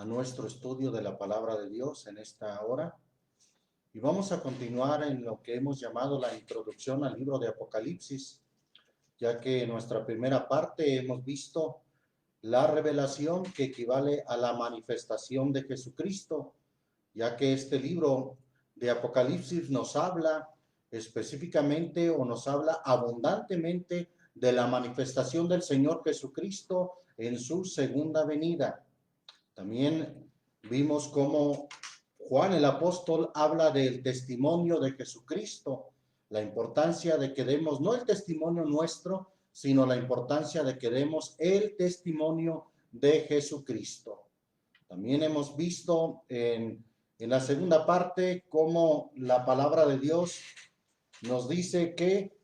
a nuestro estudio de la palabra de Dios en esta hora y vamos a continuar en lo que hemos llamado la introducción al libro de Apocalipsis, ya que en nuestra primera parte hemos visto la revelación que equivale a la manifestación de Jesucristo, ya que este libro de Apocalipsis nos habla específicamente o nos habla abundantemente de la manifestación del Señor Jesucristo en su segunda venida. También vimos cómo Juan el apóstol habla del testimonio de Jesucristo, la importancia de que demos no el testimonio nuestro, sino la importancia de que demos el testimonio de Jesucristo. También hemos visto en la segunda parte cómo la palabra de Dios nos dice que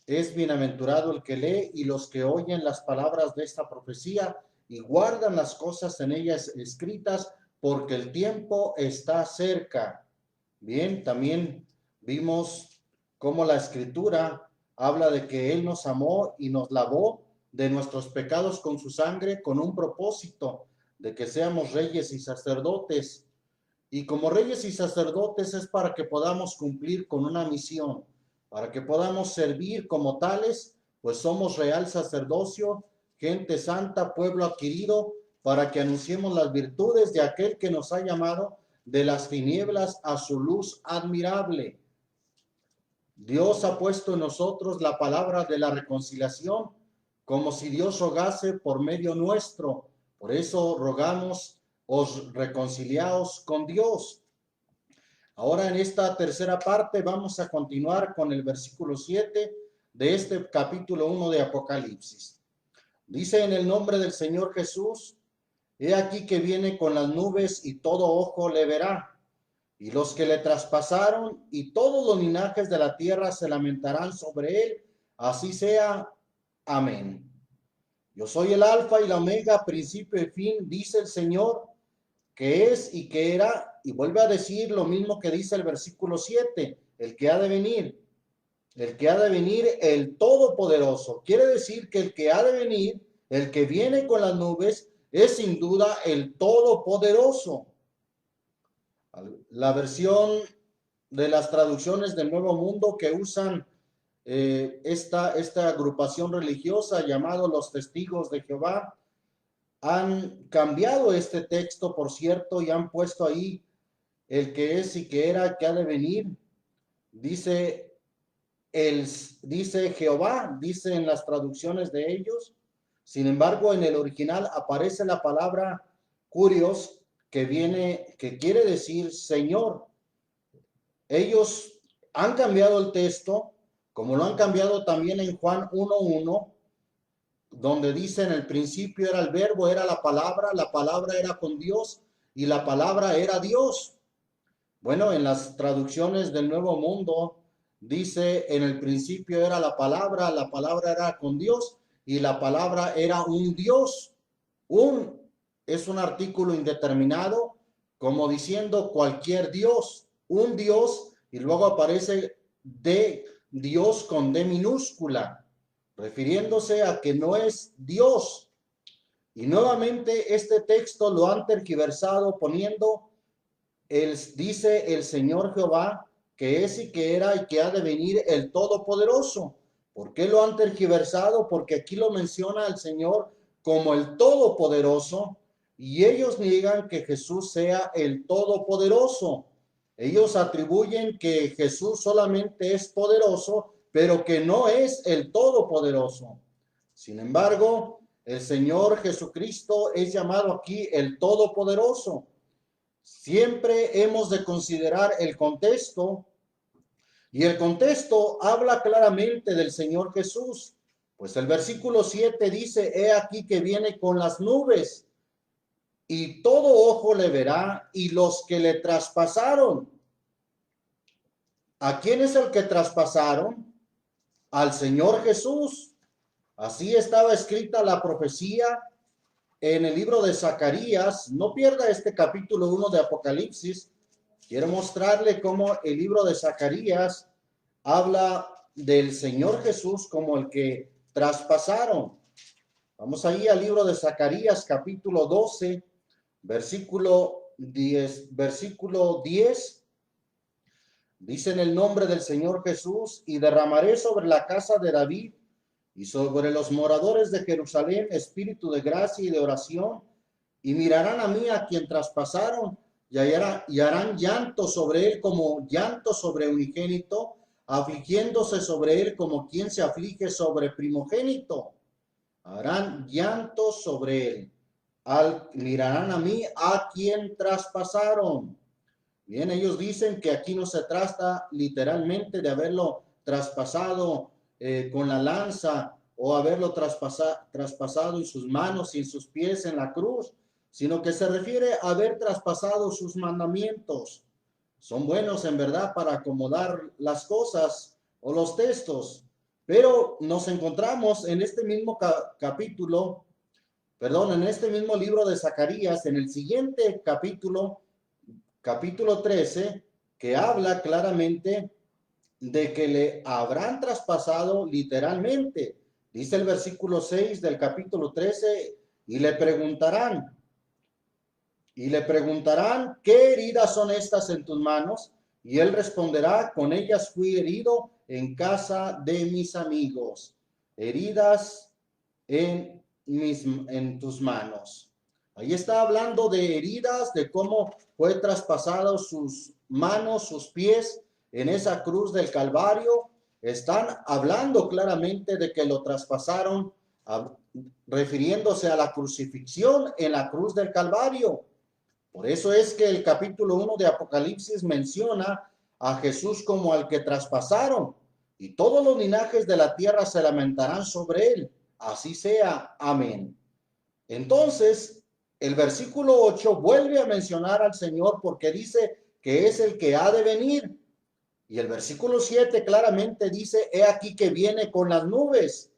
es bienaventurado el que lee y los que oyen las palabras de esta profecía y guardan las cosas en ellas escritas, porque el tiempo está cerca. Bien, también vimos cómo la Escritura habla de que Él nos amó y nos lavó de nuestros pecados con su sangre, con un propósito de que seamos reyes y sacerdotes. Y como reyes y sacerdotes es para que podamos cumplir con una misión, para que podamos servir como tales, pues somos real sacerdocio, gente santa, pueblo adquirido, para que anunciemos las virtudes de aquel que nos ha llamado de las tinieblas a su luz admirable. Dios ha puesto en nosotros la palabra de la reconciliación, como si Dios rogase por medio nuestro. Por eso rogamos, os reconciliaos con Dios. Ahora en esta tercera parte vamos a continuar con el versículo 7 de este capítulo 1 de Apocalipsis. Dice: en el nombre del Señor Jesús, he aquí que viene con las nubes y todo ojo le verá, y los que le traspasaron y todos los linajes de la tierra se lamentarán sobre él. Así sea. Amén. Yo soy el alfa y la omega, principio y fin, dice el Señor, que es y que era, y vuelve a decir lo mismo que dice el versículo 7, el que ha de venir, el Todopoderoso. Quiere decir que el que ha de venir, el que viene con las nubes, es sin duda el Todopoderoso. La versión de las traducciones del Nuevo Mundo que usan esta agrupación religiosa llamado los Testigos de Jehová, han cambiado este texto, por cierto, y han puesto ahí el que es y que era, que ha de venir. Dice Jehová, dice en las traducciones de ellos. Sin embargo, en el original aparece la palabra Kurios, que quiere decir Señor. Ellos han cambiado el texto, como lo han cambiado también en Juan 1:1, donde dice: en el principio era el verbo, era la palabra era con Dios y la palabra era Dios. Bueno, en las traducciones del Nuevo Mundo dice: en el principio era la palabra era con Dios y la palabra era un Dios. Es un artículo indeterminado, como diciendo cualquier Dios, un Dios, y luego aparece de Dios con D minúscula, refiriéndose a que no es Dios. Y nuevamente este texto lo han tergiversado poniendo, dice el Señor Jehová, que es y que era y que ha de venir el Todopoderoso. ¿Por qué lo han tergiversado? Porque aquí lo menciona el Señor como el Todopoderoso, y ellos niegan que Jesús sea el Todopoderoso. Ellos atribuyen que Jesús solamente es poderoso, pero que no es el Todopoderoso. Sin embargo, el Señor Jesucristo es llamado aquí el Todopoderoso. Siempre hemos de considerar el contexto, y el contexto habla claramente del Señor Jesús. Pues el versículo 7 dice: he aquí que viene con las nubes, y todo ojo le verá, y los que le traspasaron. ¿A quién es el que traspasaron? Al Señor Jesús. Así estaba escrita la profecía en el libro de Zacarías. No pierda este capítulo 1 de Apocalipsis. Quiero mostrarle cómo el libro de Zacarías habla del Señor Jesús como el que traspasaron. Vamos ahí al libro de Zacarías, capítulo 12, versículo 10, dice: en el nombre del Señor Jesús, y derramaré sobre la casa de David y sobre los moradores de Jerusalén espíritu de gracia y de oración, y mirarán a mí a quien traspasaron, y harán llanto sobre él como llanto sobre unigénito, afligiéndose sobre él como quien se aflige sobre primogénito. Harán llanto sobre él. Mirarán a mí a quien traspasaron. Bien, ellos dicen que aquí no se trata literalmente de haberlo traspasado con la lanza, o haberlo traspasado en sus manos y en sus pies en la cruz, sino que se refiere a haber traspasado sus mandamientos. Son buenos en verdad para acomodar las cosas o los textos, pero nos encontramos en este mismo en este mismo libro de Zacarías, en el siguiente capítulo 13, que habla claramente de que le habrán traspasado literalmente. Dice el versículo 6 del capítulo 13, y le preguntarán, ¿qué heridas son estas en tus manos? Y él responderá: con ellas fui herido en casa de mis amigos. Heridas en tus manos. Ahí está hablando de heridas, de cómo fue traspasado sus manos, sus pies en esa cruz del Calvario. Están hablando claramente de que lo traspasaron, refiriéndose a la crucifixión en la cruz del Calvario. Por eso es que el capítulo 1 de Apocalipsis menciona a Jesús como al que traspasaron, y todos los linajes de la tierra se lamentarán sobre él. Así sea. Amén. Entonces, el versículo 8 vuelve a mencionar al Señor, porque dice que es el que ha de venir. Y el versículo 7 claramente dice: he aquí que viene con las nubes.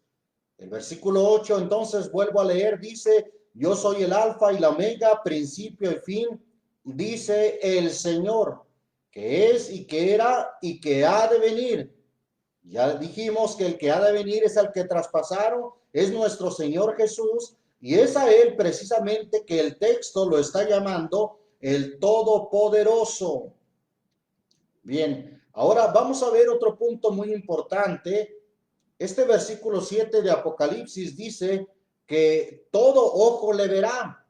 El versículo 8, entonces vuelvo a leer, dice: yo soy el alfa y la omega, principio y fin, dice el Señor, que es y que era y que ha de venir. Ya dijimos que el que ha de venir es el que traspasaron, es nuestro Señor Jesús, y es a él precisamente que el texto lo está llamando el Todopoderoso. Bien, ahora vamos a ver otro punto muy importante. Este versículo 7 de Apocalipsis dice que todo ojo le verá.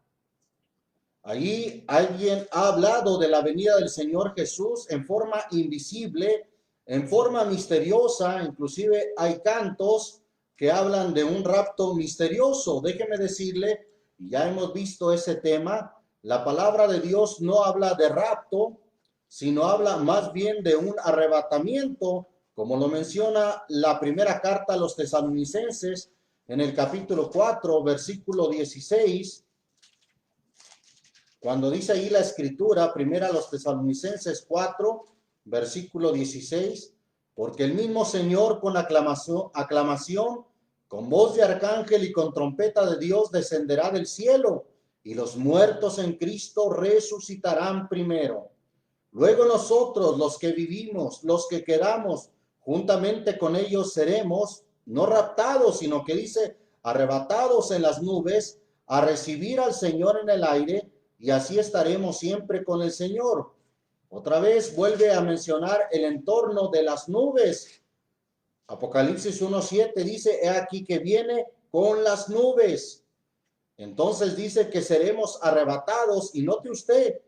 Ahí alguien ha hablado de la venida del Señor Jesús en forma invisible, en forma misteriosa. Inclusive hay cantos que hablan de un rapto misterioso. Déjeme decirle, ya hemos visto ese tema, la palabra de Dios no habla de rapto, sino habla más bien de un arrebatamiento, como lo menciona la primera carta a los tesalonicenses en el capítulo 4, versículo 16, cuando dice ahí la escritura, primera a los tesalonicenses 4, versículo 16, porque el mismo Señor con aclamación, con voz de arcángel y con trompeta de Dios descenderá del cielo, y los muertos en Cristo resucitarán primero. Luego nosotros, los que vivimos, los que quedamos, juntamente con ellos seremos, no raptados, sino que dice, arrebatados en las nubes, a recibir al Señor en el aire, y así estaremos siempre con el Señor. Otra vez vuelve a mencionar el entorno de las nubes. Apocalipsis 1:7 dice: he aquí que viene con las nubes. Entonces dice que seremos arrebatados, y note usted,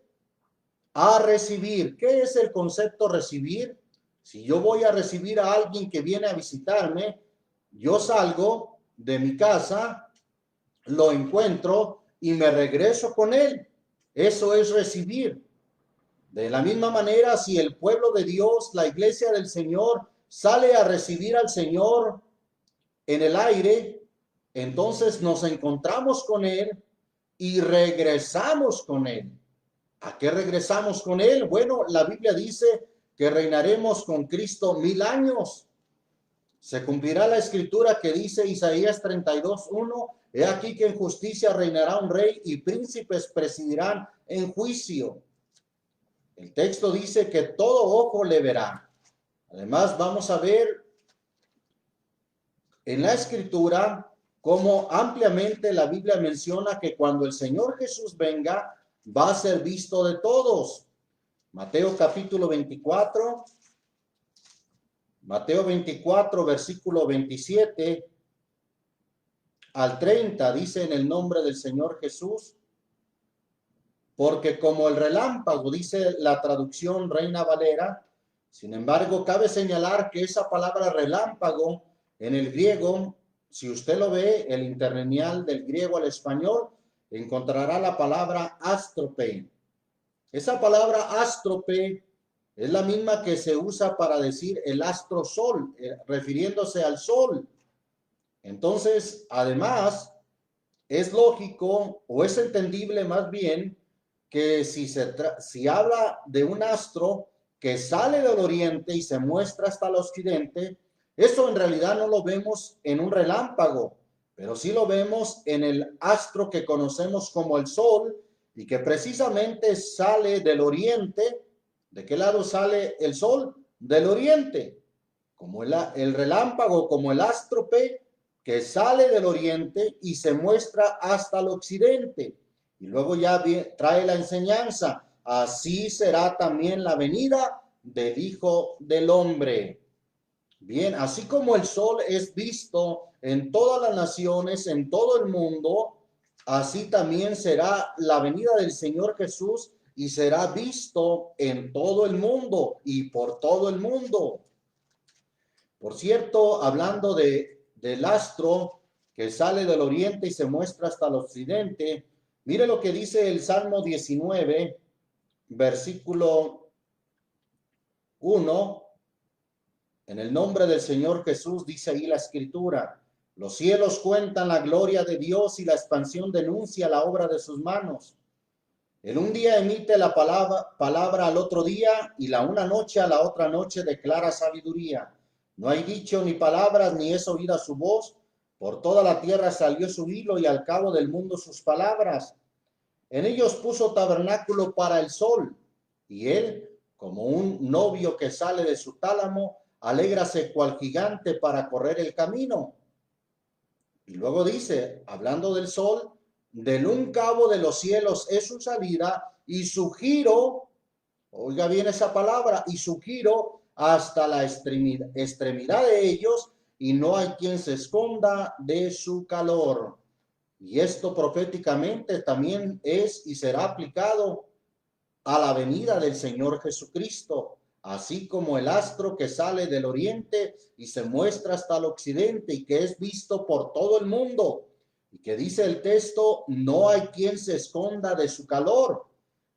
a recibir. ¿Qué es el concepto recibir? Si yo voy a recibir a alguien que viene a visitarme, yo salgo de mi casa, lo encuentro y me regreso con él. Eso es recibir. De la misma manera, si el pueblo de Dios, la iglesia del Señor, sale a recibir al Señor en el aire, entonces nos encontramos con él y regresamos con él. ¿A qué regresamos con él? Bueno, la Biblia dice que reinaremos con Cristo 1000 años. Se cumplirá la escritura que dice Isaías 32:1: he aquí que en justicia reinará un rey y príncipes presidirán en juicio. El texto dice que todo ojo le verá. Además, vamos a ver en la escritura cómo ampliamente la Biblia menciona que cuando el Señor Jesús venga, va a ser visto de todos. Mateo capítulo 24, Mateo 24, versículo 27 al 30, dice en el nombre del Señor Jesús, porque como el relámpago, dice la traducción Reina Valera, sin embargo, cabe señalar que esa palabra relámpago en el griego, si usted lo ve, el interlineal del griego al español, encontrará la palabra astrope. Esa palabra astrope es la misma que se usa para decir el astro sol, refiriéndose al sol. Entonces, además, es lógico o es entendible más bien que si habla de un astro que sale del oriente y se muestra hasta el occidente, eso en realidad no lo vemos en un relámpago, pero sí lo vemos en el astro que conocemos como el sol y que precisamente sale del oriente. ¿De qué lado sale el sol? Del oriente. Como el relámpago, como el astrope, que sale del oriente y se muestra hasta el occidente. Y luego ya trae la enseñanza. Así será también la venida del Hijo del Hombre. Bien, así como el sol es visto en todas las naciones, en todo el mundo, así también será la venida del Señor Jesús y será visto en todo el mundo y por todo el mundo. Por cierto, hablando del astro que sale del oriente y se muestra hasta el occidente, mire lo que dice el Salmo 19, versículo 1. En el nombre del Señor Jesús dice ahí la escritura: los cielos cuentan la gloria de Dios y la expansión denuncia la obra de sus manos. El un día emite la palabra al otro día y la una noche a la otra noche declara sabiduría. No hay dicho ni palabras ni es oída su voz. Por toda la tierra salió su hilo y al cabo del mundo sus palabras. En ellos puso tabernáculo para el sol y él, como un novio que sale de su tálamo, alégrase cual gigante para correr el camino. Y luego dice, hablando del sol, del un cabo de los cielos es su salida y su giro, oiga bien esa palabra, y su giro hasta la extremidad de ellos, y no hay quien se esconda de su calor. Y esto proféticamente también es y será aplicado a la venida del Señor Jesucristo, así como el astro que sale del oriente y se muestra hasta el occidente y que es visto por todo el mundo. Y que dice el texto, no hay quien se esconda de su calor.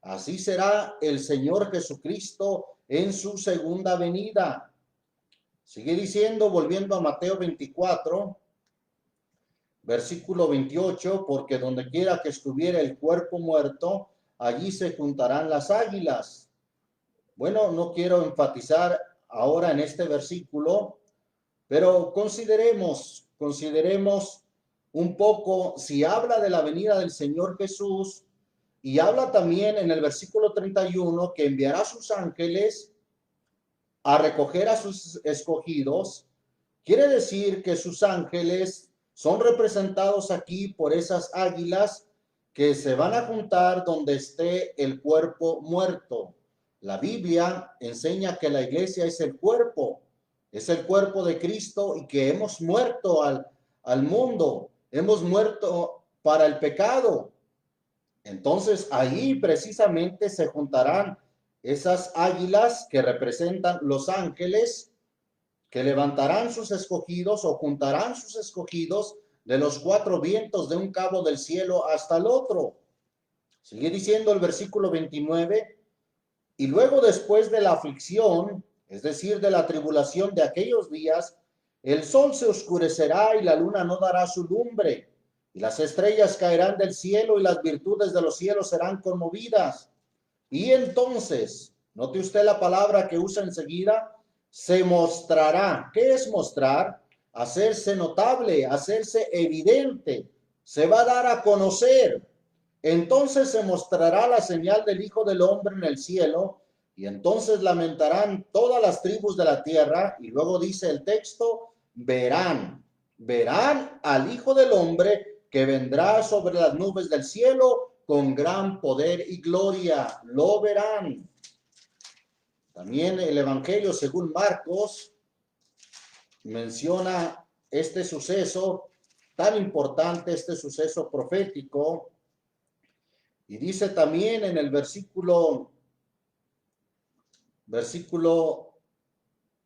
Así será el Señor Jesucristo en su segunda venida. Sigue diciendo, volviendo a Mateo 24, versículo 28, porque donde quiera que estuviera el cuerpo muerto, allí se juntarán las águilas. Bueno, no quiero enfatizar ahora en este versículo, pero consideremos un poco, si habla de la venida del Señor Jesús, y habla también en el versículo 31 que enviará a sus ángeles a recoger a sus escogidos, quiere decir que sus ángeles son representados aquí por esas águilas que se van a juntar donde esté el cuerpo muerto. La Biblia enseña que la iglesia es el cuerpo de Cristo y que hemos muerto al mundo, hemos muerto para el pecado. Entonces ahí precisamente se juntarán esas águilas que representan los ángeles que levantarán sus escogidos o juntarán sus escogidos de los cuatro vientos de un cabo del cielo hasta el otro. Sigue diciendo el versículo 29, y luego después de la aflicción, es decir, de la tribulación de aquellos días, el sol se oscurecerá y la luna no dará su lumbre, y las estrellas caerán del cielo y las virtudes de los cielos serán conmovidas. Y entonces, note usted la palabra que usa enseguida, se mostrará. ¿Qué es mostrar? Hacerse notable, hacerse evidente. Se va a dar a conocer. Entonces se mostrará la señal del Hijo del Hombre en el cielo, y entonces lamentarán todas las tribus de la tierra. Y luego dice el texto, verán al Hijo del Hombre que vendrá sobre las nubes del cielo con gran poder y gloria. Lo verán. También el Evangelio según Marcos menciona este suceso tan importante, este suceso profético, y dice también en el versículo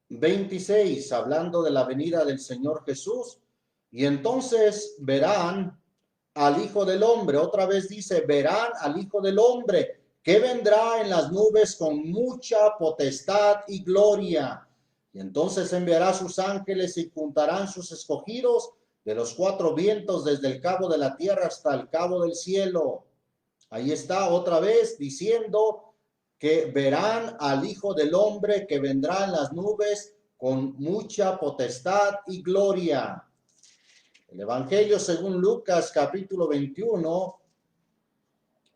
26, hablando de la venida del Señor Jesús, y entonces verán al Hijo del Hombre. Otra vez dice, verán al Hijo del Hombre, que vendrá en las nubes con mucha potestad y gloria. Y entonces enviará sus ángeles y juntarán sus escogidos de los cuatro vientos, desde el cabo de la tierra hasta el cabo del cielo. Ahí está otra vez diciendo que verán al Hijo del Hombre que vendrá en las nubes con mucha potestad y gloria. El Evangelio según Lucas capítulo 21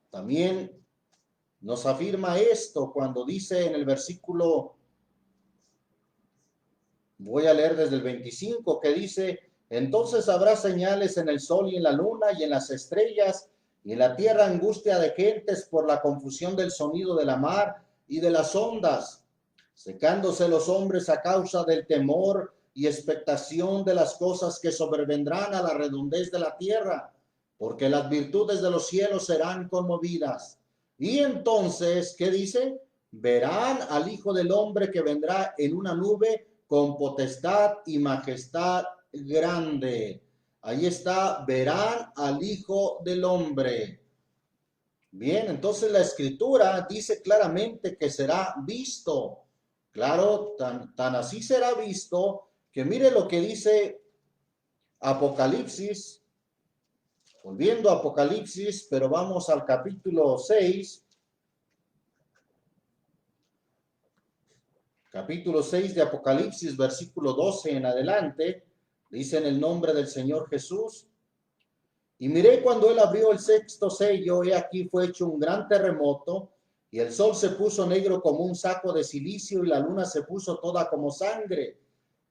también nos afirma esto cuando dice en el versículo, voy a leer desde el 25, que dice, entonces habrá señales en el sol y en la luna y en las estrellas, y en la tierra angustia de gentes por la confusión del sonido de la mar y de las ondas, secándose los hombres a causa del temor y expectación de las cosas que sobrevendrán a la redondez de la tierra, porque las virtudes de los cielos serán conmovidas. Y entonces, ¿qué dice? Verán al Hijo del Hombre que vendrá en una nube con potestad y majestad grande. Ahí está, verán al Hijo del Hombre. Bien, entonces la Escritura dice claramente que será visto. Claro, tan así será visto que mire lo que dice Apocalipsis. Volviendo a Apocalipsis, pero vamos al capítulo 6. Capítulo 6 de Apocalipsis, versículo 12 en adelante, dice en el nombre del Señor Jesús. Y miré cuando él abrió el sexto sello, he aquí fue hecho un gran terremoto, y el sol se puso negro como un saco de cilicio, y la luna se puso toda como sangre,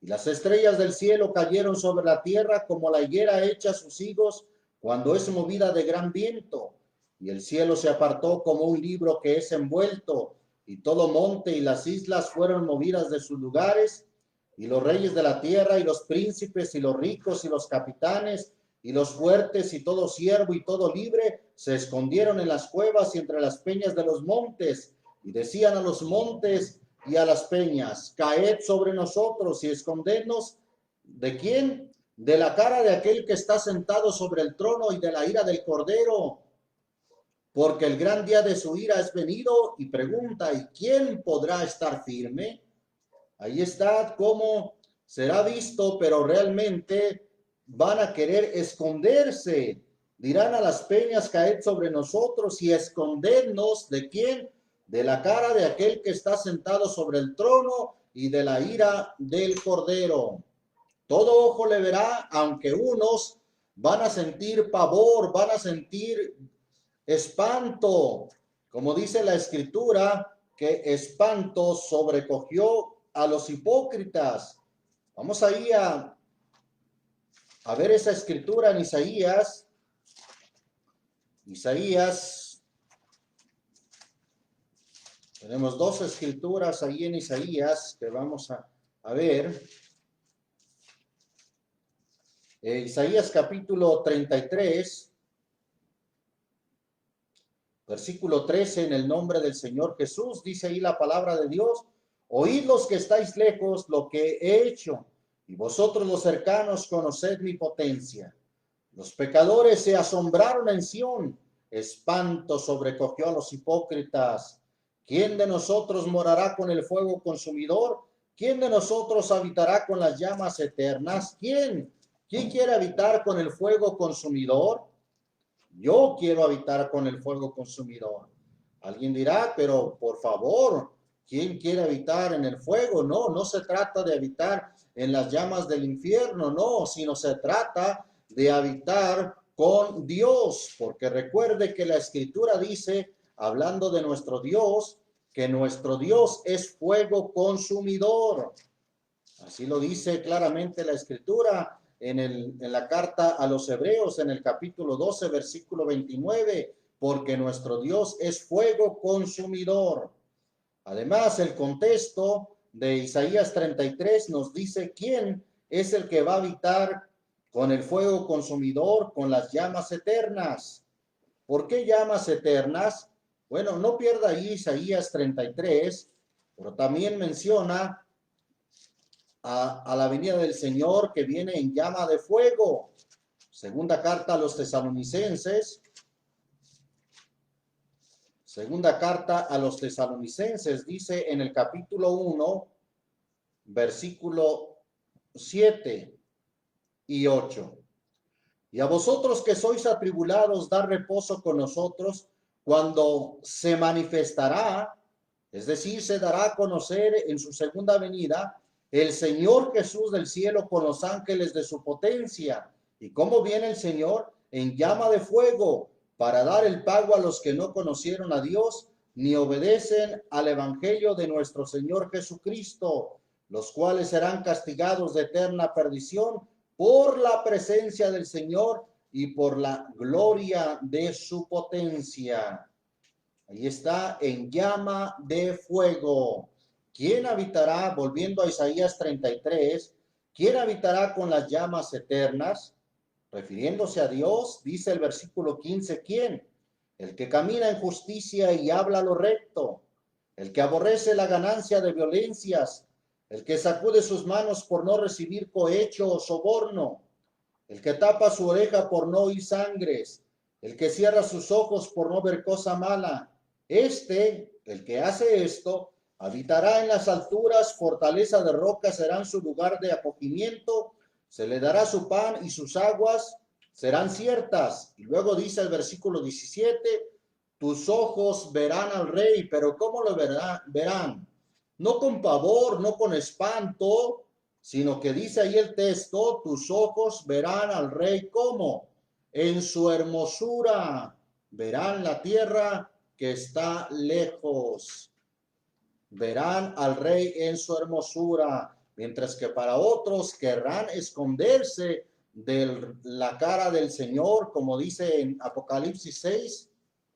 y las estrellas del cielo cayeron sobre la tierra como la higuera echa sus higos cuando es movida de gran viento, y el cielo se apartó como un libro que es envuelto, y todo monte y las islas fueron movidas de sus lugares, y los reyes de la tierra, y los príncipes, y los ricos, y los capitanes, y los fuertes, y todo siervo, y todo libre, se escondieron en las cuevas y entre las peñas de los montes, y decían a los montes y a las peñas, caed sobre nosotros y escondednos. ¿De quién? De la cara de aquel que está sentado sobre el trono y de la ira del Cordero, porque el gran día de su ira es venido. Y pregunta, ¿y quién podrá estar firme? Ahí está cómo será visto, pero realmente van a querer esconderse. Dirán a las peñas, caed sobre nosotros y escondernos. ¿De quién? De la cara de aquel que está sentado sobre el trono y de la ira del Cordero. Todo ojo le verá, aunque unos van a sentir pavor, van a sentir espanto, como dice la Escritura, que espanto sobrecogió a los hipócritas. Vamos ahí a ver esa Escritura en Isaías. Tenemos dos Escrituras ahí en Isaías que vamos a ver. Isaías capítulo 33. Versículo 13, en el nombre del Señor Jesús, dice ahí la palabra de Dios, oíd los que estáis lejos lo que he hecho, y vosotros los cercanos conoced mi potencia. Los pecadores se asombraron en Sión, espanto sobrecogió a los hipócritas. ¿Quién de nosotros morará con el fuego consumidor? ¿Quién de nosotros habitará con las llamas eternas? ¿Quién? ¿Quién quiere habitar con el fuego consumidor? Yo quiero habitar con el fuego consumidor. Alguien dirá, pero por favor, ¿quién quiere habitar en el fuego? No, no se trata de habitar en las llamas del infierno, no, sino se trata de habitar con Dios, porque recuerde que la Escritura dice, hablando de nuestro Dios, que nuestro Dios es fuego consumidor. Así lo dice claramente la Escritura en la carta a los Hebreos, en el capítulo 12, versículo 29, porque nuestro Dios es fuego consumidor. Además, el contexto de Isaías 33 nos dice quién es el que va a habitar con el fuego consumidor, con las llamas eternas. ¿Por qué llamas eternas? Bueno, no pierda ahí Isaías 33, pero también menciona a la venida del Señor que viene en llama de fuego. Segunda carta a los tesalonicenses. Segunda carta a los tesalonicenses dice en el capítulo 1, versículo 7 y 8. Y a vosotros que sois atribulados, dar reposo con nosotros cuando se manifestará, es decir, se dará a conocer en su segunda venida, el Señor Jesús del cielo con los ángeles de su potencia. ¿Y cómo viene el Señor? En llama de fuego, para dar el pago a los que no conocieron a Dios, ni obedecen al evangelio de nuestro Señor Jesucristo, los cuales serán castigados de eterna perdición por la presencia del Señor y por la gloria de su potencia. Ahí está, en llama de fuego. ¿Quién habitará, volviendo a Isaías 33, quién habitará con las llamas eternas? Refiriéndose a Dios, dice el versículo 15, ¿quién? El que camina en justicia y habla lo recto, el que aborrece la ganancia de violencias, el que sacude sus manos por no recibir cohecho o soborno, el que tapa su oreja por no oír sangres, el que cierra sus ojos por no ver cosa mala. El que hace esto, habitará en las alturas, fortaleza de roca serán su lugar de acogimiento, se le dará su pan y sus aguas serán ciertas. Y luego dice el versículo 17, tus ojos verán al rey, pero ¿cómo lo verán? No con pavor, no con espanto, sino que dice ahí el texto, tus ojos verán al rey ¿cómo? En su hermosura, verán la tierra que está lejos. Verán al rey en su hermosura, mientras que para otros querrán esconderse de la cara del Señor, como dice en Apocalipsis 6,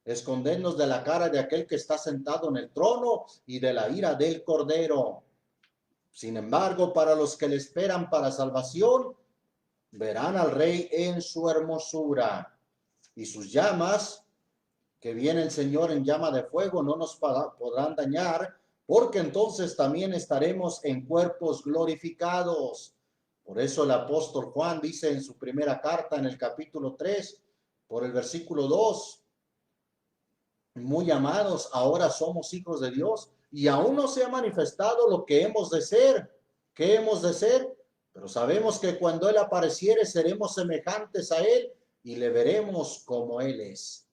escondernos de la cara de aquel que está sentado en el trono y de la ira del Cordero. Sin embargo, para los que le esperan para salvación, verán al Rey en su hermosura, y sus llamas, que viene el Señor en llama de fuego, no nos podrán dañar, porque entonces también estaremos en cuerpos glorificados. Por eso el apóstol Juan dice en su primera carta, en el capítulo 3, por el versículo 2, muy amados, ahora somos hijos de Dios, y aún no se ha manifestado lo que hemos de ser. ¿Qué hemos de ser? Pero sabemos que cuando Él apareciere seremos semejantes a Él y le veremos como Él es.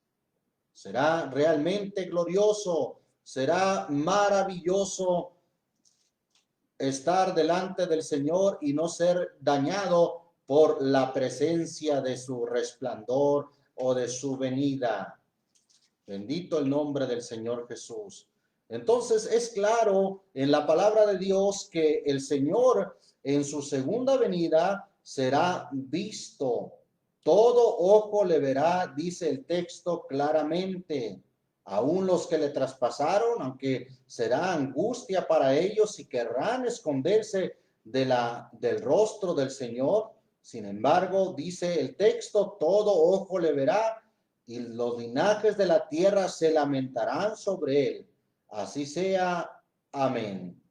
Será realmente glorioso, será maravilloso estar delante del Señor y no ser dañado por la presencia de su resplandor o de su venida. Bendito el nombre del Señor Jesús. Entonces es claro en la palabra de Dios que el Señor en su segunda venida será visto. Todo ojo le verá, dice el texto claramente. Aún los que le traspasaron, aunque será angustia para ellos y querrán esconderse del rostro del Señor. Sin embargo, dice el texto, todo ojo le verá y los linajes de la tierra se lamentarán sobre él. Así sea. Amén.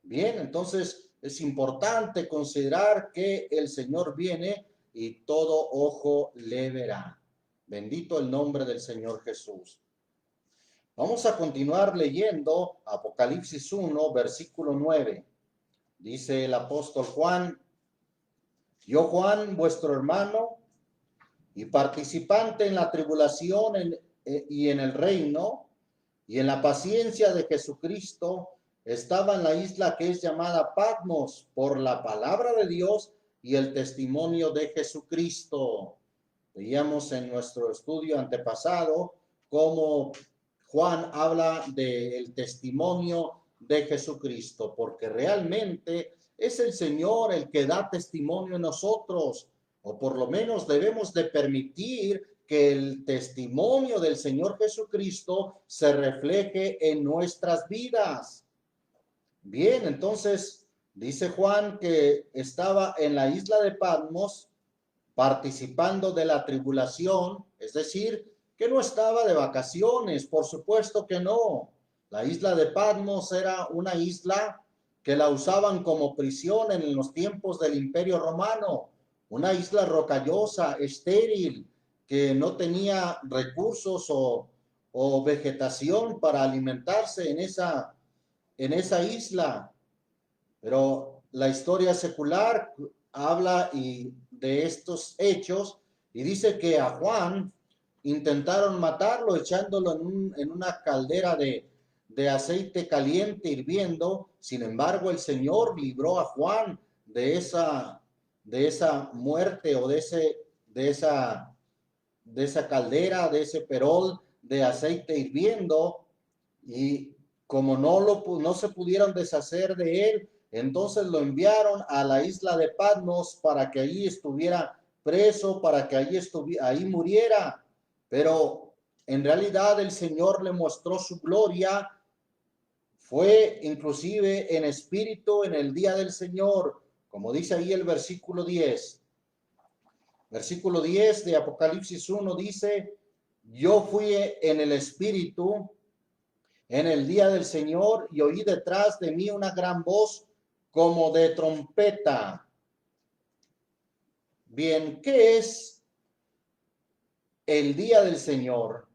Bien, entonces es importante considerar que el Señor viene y todo ojo le verá. Bendito el nombre del Señor Jesús. Vamos a continuar leyendo Apocalipsis 1, versículo 9. Dice el apóstol Juan, yo Juan, vuestro hermano, y participante en la tribulación y en el reino y en la paciencia de Jesucristo, estaba en la isla que es llamada Patmos por la palabra de Dios y el testimonio de Jesucristo. Veíamos en nuestro estudio antepasado cómo Juan habla del testimonio de Jesucristo, porque realmente es el Señor el que da testimonio en nosotros, o por lo menos debemos de permitir que el testimonio del Señor Jesucristo se refleje en nuestras vidas. Bien, entonces dice Juan que estaba en la isla de Patmos participando de la tribulación, es decir, que no estaba de vacaciones, por supuesto que no. La isla de Patmos era una isla que la usaban como prisión en los tiempos del Imperio Romano, una isla rocallosa, estéril, que no tenía recursos o vegetación para alimentarse en esa isla. Pero la historia secular habla de estos hechos y dice que a Juan intentaron matarlo echándolo en una caldera de aceite caliente hirviendo. Sin embargo, el Señor libró a Juan de esa muerte o de esa caldera, de ese perol de aceite hirviendo. Y como no se pudieron deshacer de él, entonces lo enviaron a la isla de Patmos para que allí estuviera preso, para que ahí muriera. Pero en realidad el Señor le mostró su gloria. Fue inclusive en espíritu en el día del Señor, como dice ahí el versículo 10. Versículo 10 de Apocalipsis 1 dice: yo fui en el espíritu en el día del Señor y oí detrás de mí una gran voz como de trompeta. Bien, ¿qué es el día del Señor?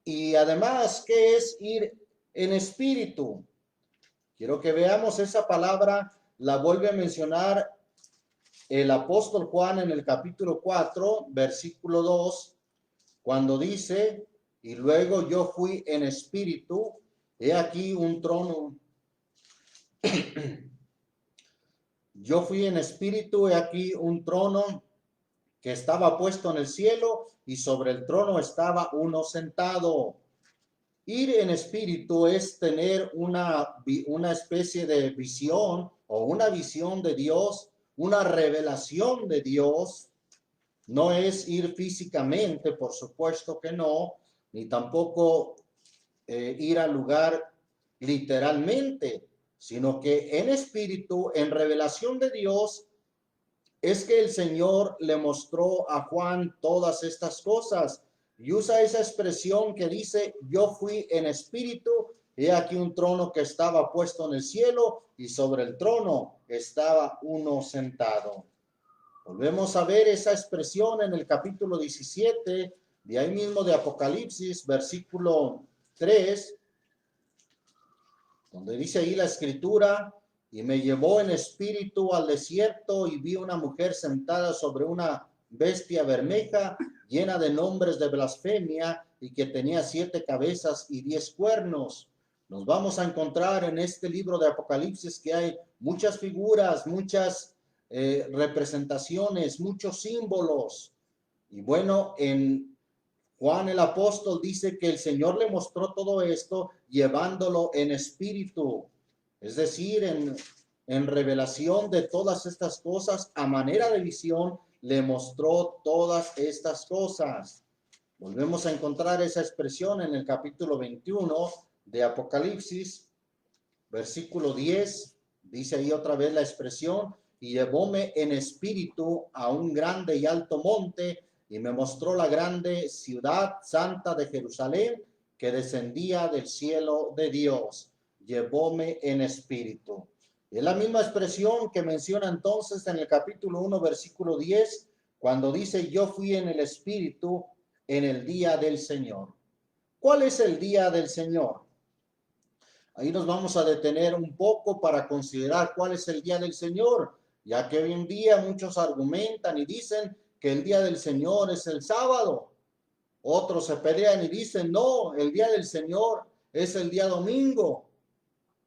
Y además, ¿qué es ir en espíritu? Quiero que veamos esa palabra, la vuelve a mencionar el apóstol Juan en el capítulo 4, versículo 2, cuando dice: y luego yo fui en espíritu, he aquí un trono. Yo fui en espíritu, he aquí un trono que estaba puesto en el cielo y sobre el trono estaba uno sentado. Ir en espíritu es tener una especie de visión o una visión de Dios, una revelación de Dios. No es ir físicamente, por supuesto que no, ni tampoco ir al lugar literalmente, sino que en espíritu, en revelación de Dios, es que el Señor le mostró a Juan todas estas cosas y usa esa expresión que dice: yo fui en espíritu, he aquí un trono que estaba puesto en el cielo y sobre el trono estaba uno sentado. Volvemos a ver esa expresión en el capítulo 17, de ahí mismo de Apocalipsis, versículo 3, donde dice ahí la escritura: y me llevó en espíritu al desierto y vi una mujer sentada sobre una bestia bermeja llena de nombres de blasfemia y que tenía 7 cabezas y 10 cuernos. Nos vamos a encontrar en este libro de Apocalipsis que hay muchas figuras, muchas representaciones, muchos símbolos. Y bueno, en Juan el apóstol dice que el Señor le mostró todo esto llevándolo en espíritu, es decir, en revelación de todas estas cosas, a manera de visión, le mostró todas estas cosas. Volvemos a encontrar esa expresión en el capítulo 21 de Apocalipsis, versículo 10, dice ahí otra vez la expresión: y llevóme en espíritu a un grande y alto monte, y me mostró la grande ciudad santa de Jerusalén, que descendía del cielo de Dios. Llevóme en espíritu. Es la misma expresión que menciona entonces en el capítulo 1, versículo 10, cuando dice: yo fui en el espíritu en el día del Señor. ¿Cuál es el día del Señor? Ahí nos vamos a detener un poco para considerar cuál es el día del Señor, ya que hoy en día muchos argumentan y dicen que el día del Señor es el sábado. Otros se pelean y dicen: no, el día del Señor es el día domingo.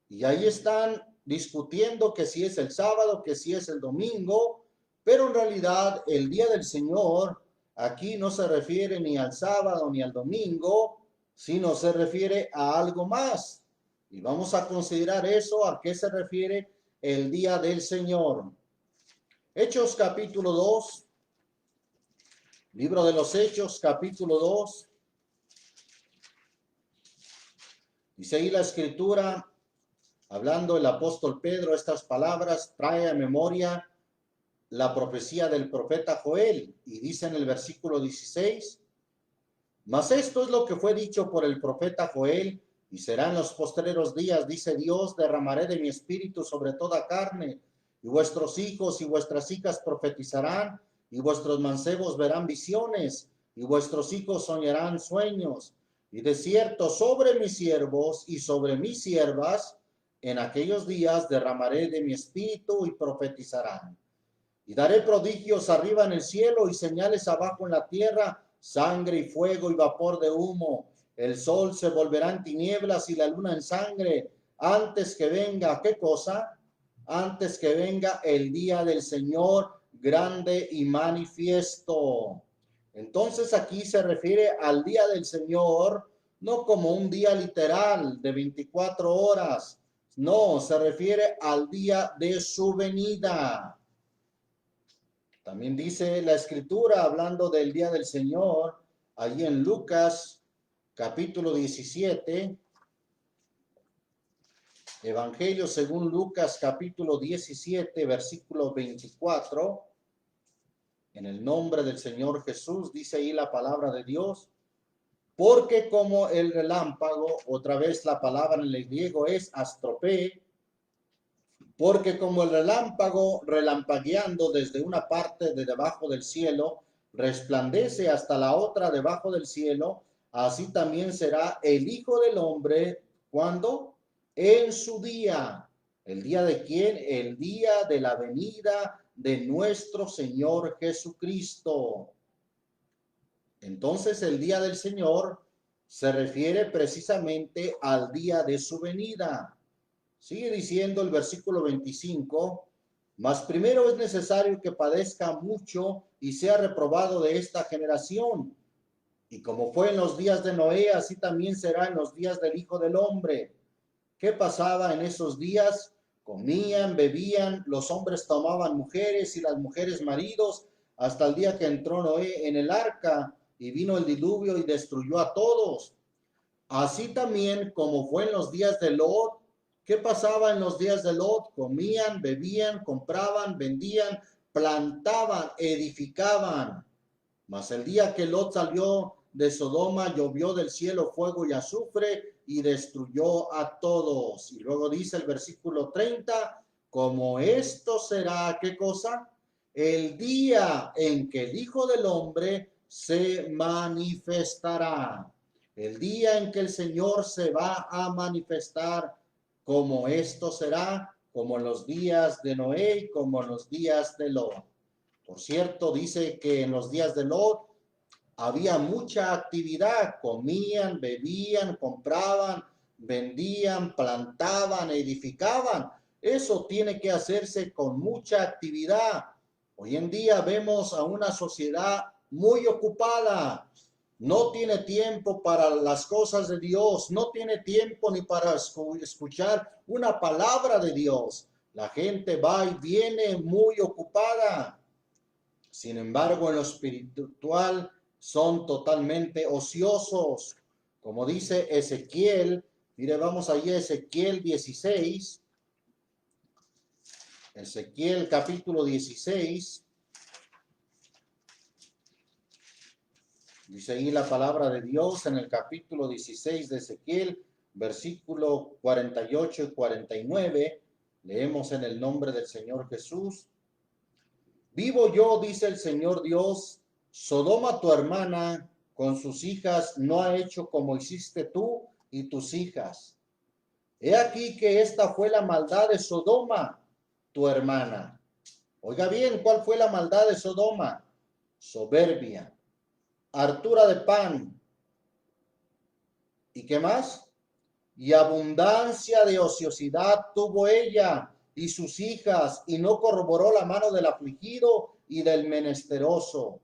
Y ahí están discutiendo que si es el sábado, que si es el domingo, pero en realidad el día del Señor aquí no se refiere ni al sábado ni al domingo, sino se refiere a algo más. Y vamos a considerar eso, a qué se refiere el día del Señor. Hechos capítulo 2, Libro de los Hechos, capítulo 2. Dice ahí la escritura, hablando el apóstol Pedro, estas palabras, trae a memoria la profecía del profeta Joel. Y dice en el versículo 16, mas esto es lo que fue dicho por el profeta Joel, y será en los postreros días, dice Dios, derramaré de mi espíritu sobre toda carne, y vuestros hijos y vuestras hijas profetizarán, y vuestros mancebos verán visiones, y vuestros hijos soñarán sueños. Y de cierto, sobre mis siervos y sobre mis siervas, en aquellos días derramaré de mi espíritu y profetizarán. Y daré prodigios arriba en el cielo y señales abajo en la tierra, sangre y fuego y vapor de humo. El sol se volverá en tinieblas y la luna en sangre, antes que venga, ¿qué cosa? Antes que venga el día del Señor grande y manifiesto. Entonces aquí se refiere al día del Señor, no como un día literal de 24 horas, no, se refiere al día de su venida. También dice la escritura, hablando del día del Señor, allí en Lucas, capítulo 17, Evangelio según Lucas, capítulo 17, versículo 24, en el nombre del Señor Jesús, dice ahí la palabra de Dios, porque como el relámpago, otra vez la palabra en el griego es astropé, porque como el relámpago relampagueando desde una parte de debajo del cielo, resplandece hasta la otra debajo del cielo, así también será el Hijo del Hombre, ¿cuándo? En su día. ¿El día de quién? El día de la venida de nuestro Señor Jesucristo. Entonces el día del Señor se refiere precisamente al día de su venida. Sigue diciendo el versículo 25, mas primero es necesario que padezca mucho y sea reprobado de esta generación. Y como fue en los días de Noé, así también será en los días del Hijo del Hombre. ¿Qué pasaba en esos días? Comían, bebían, los hombres tomaban mujeres y las mujeres maridos, hasta el día que entró Noé en el arca y vino el diluvio y destruyó a todos. Así también como fue en los días de Lot. ¿Qué pasaba en los días de Lot? Comían, bebían, compraban, vendían, plantaban, edificaban. Mas el día que Lot salió de Sodoma, llovió del cielo fuego y azufre y destruyó a todos. Y luego dice el versículo 30, como esto será, ¿qué cosa? El día en que el Hijo del Hombre se manifestará. El día en que el Señor se va a manifestar, como esto será, como en los días de Noé y como en los días de Lot. Por cierto, dice que en los días de Lot había mucha actividad, comían, bebían, compraban, vendían, plantaban, edificaban. Eso tiene que hacerse con mucha actividad. Hoy en día vemos a una sociedad muy ocupada. No tiene tiempo para las cosas de Dios, no tiene tiempo ni para escuchar una palabra de Dios. La gente va y viene muy ocupada. Sin embargo, en lo espiritual son totalmente ociosos. Como dice Ezequiel, mire, vamos allí a Ezequiel 16. Ezequiel capítulo 16. Dice ahí la palabra de Dios en el capítulo 16 de Ezequiel, versículo 48 y 49. Leemos en el nombre del Señor Jesús. Vivo yo, dice el Señor Dios, Sodoma tu hermana con sus hijas no ha hecho como hiciste tú y tus hijas. He aquí que esta fue la maldad de Sodoma, tu hermana. Oiga bien, ¿cuál fue la maldad de Sodoma? Soberbia, hartura de pan. ¿Y qué más? Y abundancia de ociosidad tuvo ella y sus hijas, y no corroboró la mano del afligido y del menesteroso.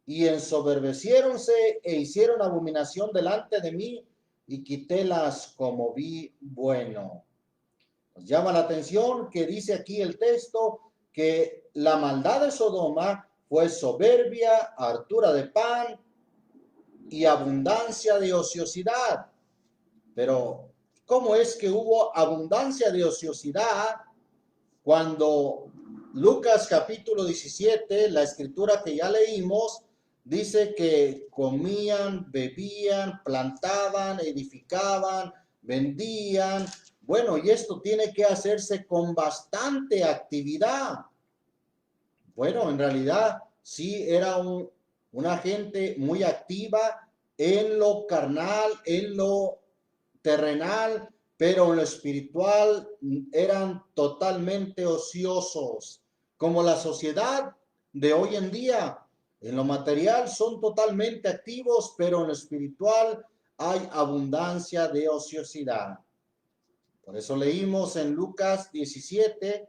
Y ensoberbeciéronse e hicieron abominación delante de mí, y quitélas como vi bueno. Nos llama la atención que dice aquí el texto que la maldad de Sodoma fue soberbia, hartura de pan y abundancia de ociosidad. Pero, ¿cómo es que hubo abundancia de ociosidad cuando Lucas capítulo 17, la escritura que ya leímos, dice que comían, bebían, plantaban, edificaban, vendían? Bueno, y esto tiene que hacerse con bastante actividad. Bueno, en realidad sí era una gente muy activa en lo carnal, en lo terrenal, pero en lo espiritual eran totalmente ociosos, como la sociedad de hoy en día. En lo material son totalmente activos, pero en lo espiritual hay abundancia de ociosidad. Por eso leímos en Lucas 17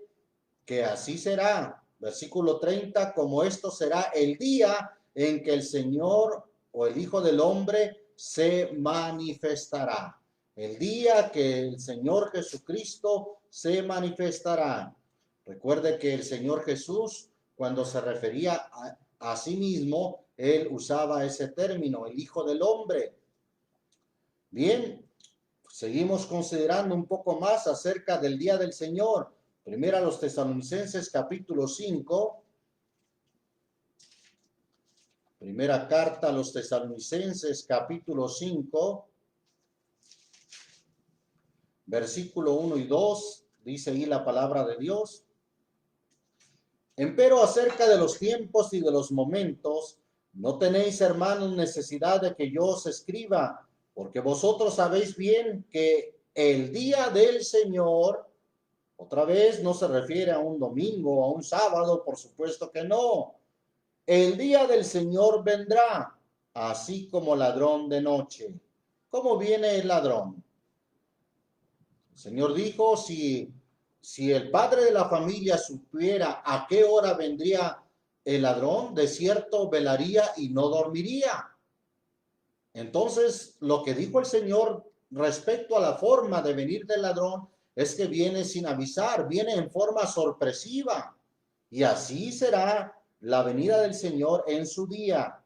que así será. Versículo 30, como esto será el día en que el Señor o el Hijo del Hombre se manifestará. El día que el Señor Jesucristo se manifestará. Recuerde que el Señor Jesús, cuando se refería a sí mismo, él usaba ese término, el Hijo del Hombre. Bien, seguimos considerando un poco más acerca del día del Señor. Primera a los Tesalonicenses capítulo 5. Primera carta a los Tesalonicenses capítulo 5. Versículo 1 y 2. Dice ahí la palabra de Dios. Empero acerca de los tiempos y de los momentos, no tenéis, hermanos, necesidad de que yo os escriba, porque vosotros sabéis bien que el día del Señor, otra vez, no se refiere a un domingo o a un sábado, por supuesto que no. El día del Señor vendrá, así como ladrón de noche. ¿Cómo viene el ladrón? El Señor dijo, si el padre de la familia supiera a qué hora vendría el ladrón, de cierto velaría y no dormiría. Entonces, lo que dijo el Señor respecto a la forma de venir del ladrón es que viene sin avisar, viene en forma sorpresiva. Y así será la venida del Señor en su día.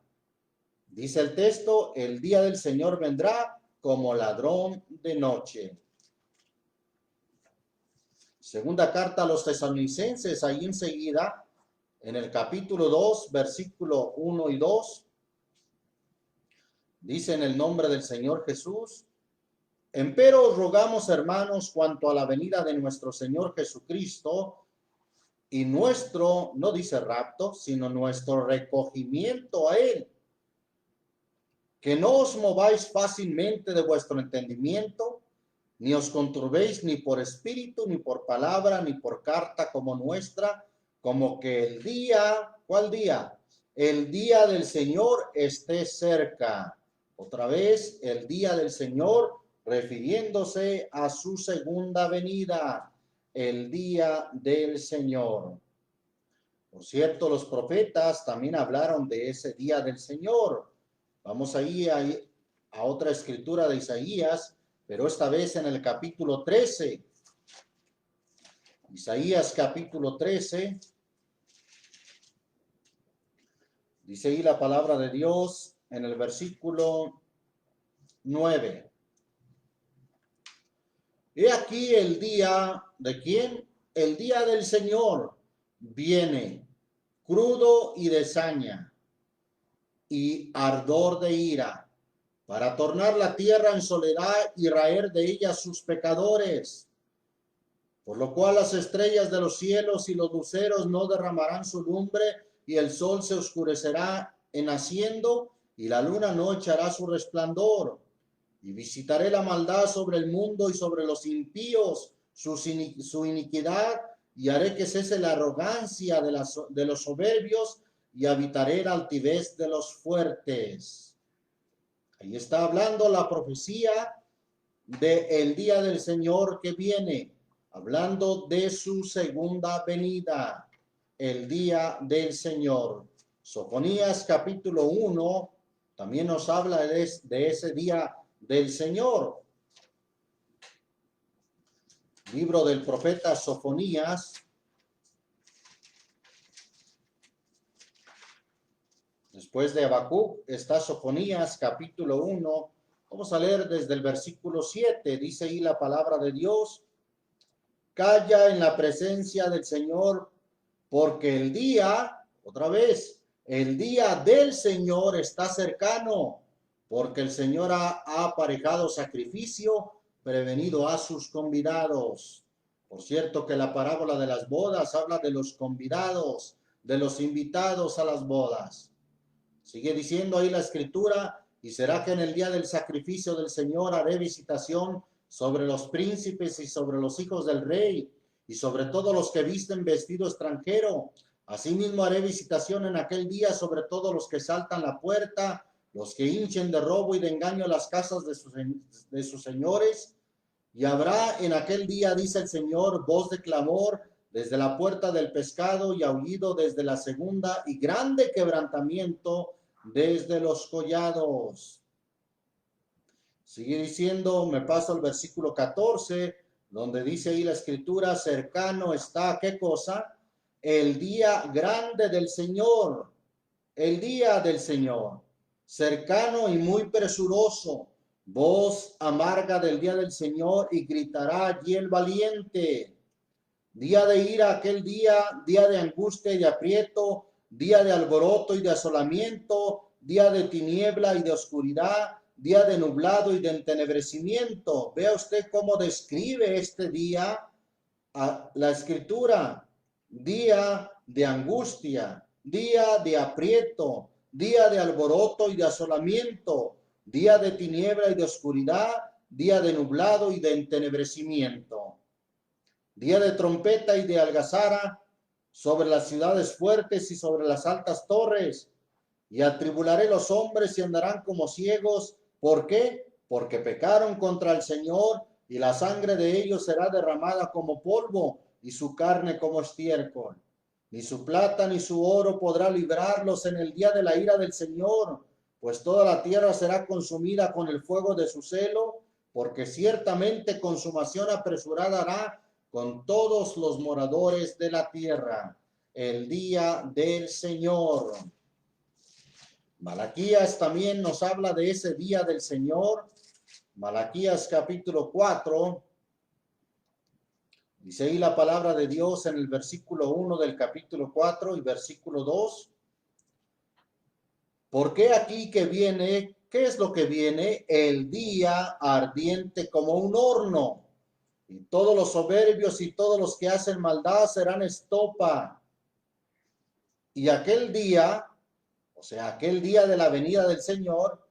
Dice el texto, el día del Señor vendrá como ladrón de noche. Segunda carta a los Tesalonicenses, ahí enseguida, en el capítulo 2, versículo 1 y 2, dice en el nombre del Señor Jesús: empero os rogamos, hermanos, cuanto a la venida de nuestro Señor Jesucristo y nuestro, no dice rapto, sino nuestro recogimiento a Él, que no os mováis fácilmente de vuestro entendimiento, ni os conturbéis ni por espíritu, ni por palabra, ni por carta como nuestra, como que el día, ¿cuál día? El día del Señor esté cerca. Otra vez, el día del Señor, refiriéndose a su segunda venida, el día del Señor. Por cierto, los profetas también hablaron de ese día del Señor. Vamos ahí a otra escritura de Isaías, pero esta vez en el capítulo 13. Isaías capítulo 13. Dice ahí la palabra de Dios en el versículo 9. He aquí el día, ¿de quién? El día del Señor viene, crudo y de saña, y ardor de ira, para tornar la tierra en soledad y raer de ella sus pecadores. Por lo cual las estrellas de los cielos y los luceros no derramarán su lumbre, y el sol se oscurecerá en naciendo, y la luna no echará su resplandor. Y visitaré la maldad sobre el mundo y sobre los impíos su iniquidad, y haré que cese la arrogancia de los soberbios, y habitaré la altivez de los fuertes. Ahí está hablando la profecía del día del Señor que viene, hablando de su segunda venida, el día del Señor. Sofonías capítulo 1 también nos habla de ese día del Señor. Libro del profeta Sofonías, Después de Habacuc está Sofonías, capítulo 1. Vamos a leer desde el versículo 7. Dice ahí la palabra de Dios: calla en la presencia del Señor, porque el día, otra vez, el día del Señor está cercano, porque el Señor ha aparejado sacrificio, prevenido a sus convidados. Por cierto que la parábola de las bodas habla de los convidados, de los invitados a las bodas. Sigue diciendo ahí la escritura: y será que en el día del sacrificio del Señor haré visitación sobre los príncipes y sobre los hijos del rey, y sobre todos los que visten vestido extranjero. Asimismo haré visitación en aquel día sobre todos los que saltan la puerta, los que hinchen de robo y de engaño las casas de sus señores. Y habrá en aquel día, dice el Señor, voz de clamor desde la puerta del pescado y aullido desde la segunda, y grande quebrantamiento desde los collados. Sigue diciendo, me paso al versículo 14, donde dice ahí la escritura: cercano está, ¿qué cosa? El día grande del Señor, el día del Señor, cercano y muy presuroso, voz amarga del día del Señor, y gritará allí el valiente. Día de ira aquel día, día de angustia y de aprieto, día de alboroto y de asolamiento, día de tiniebla y de oscuridad, día de nublado y de entenebrecimiento. Vea usted cómo describe este día a la escritura: día de angustia, día de aprieto, día de alboroto y de asolamiento, día de tiniebla y de oscuridad, día de nublado y de entenebrecimiento. Día de trompeta y de algazara sobre las ciudades fuertes y sobre las altas torres. Y atribularé los hombres y andarán como ciegos. ¿Por qué? Porque pecaron contra el Señor, y la sangre de ellos será derramada como polvo, y su carne como estiércol. Ni su plata ni su oro podrá librarlos en el día de la ira del Señor, pues toda la tierra será consumida con el fuego de su celo, porque ciertamente consumación apresurada hará con todos los moradores de la tierra. El día del Señor. Malaquías también nos habla de ese día del Señor. Malaquías capítulo 4. Dice ahí la palabra de Dios en el versículo 1 del capítulo 4 y versículo 2. ¿Por qué aquí que viene? ¿Qué es lo que viene? El día ardiente como un horno. Y todos los soberbios y todos los que hacen maldad serán estopa. Y aquel día, o sea, aquel día de la venida del Señor,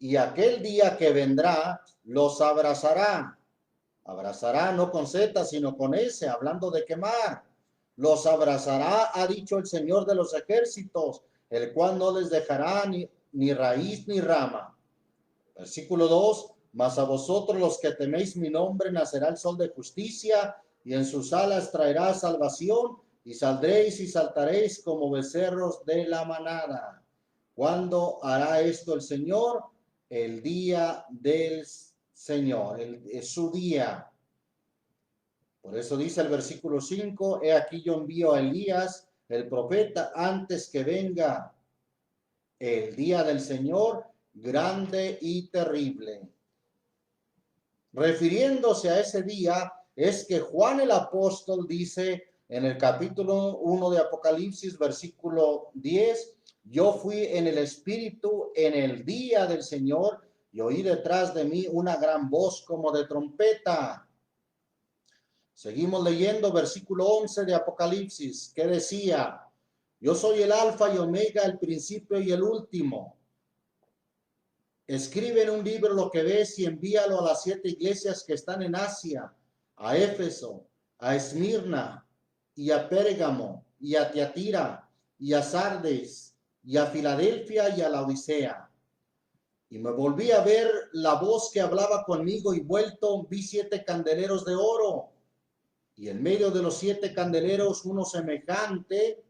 y aquel día que vendrá, los abrazará. Abrazará no con Z, sino con S, hablando de quemar. Los abrazará, ha dicho el Señor de los ejércitos, el cual no les dejará ni raíz ni rama. Versículo 2. Mas a vosotros los que teméis mi nombre nacerá el sol de justicia, y en sus alas traerá salvación, y saldréis y saltaréis como becerros de la manada. ¿Cuándo hará esto el Señor? El día del Señor, es su día. Por eso dice el versículo 5, he aquí yo envío a Elías, el profeta, antes que venga el día del Señor, grande y terrible. Refiriéndose a ese día, es que Juan el apóstol dice en el capítulo 1 de Apocalipsis, versículo 10, yo fui en el Espíritu en el día del Señor, y oí detrás de mí una gran voz como de trompeta. Seguimos leyendo versículo 11 de Apocalipsis, que decía: yo soy el alfa y omega, el principio y el último. Escribe en un libro lo que ves y envíalo a las 7 iglesias que están en Asia, a Éfeso, a Esmirna, y a Pérgamo, y a Tiatira, y a Sardes, y a Filadelfia, y a la Odisea. Y me volví a ver la voz que hablaba conmigo, y vuelto vi 7 candeleros de oro, y en medio de los 7 candeleros uno semejante.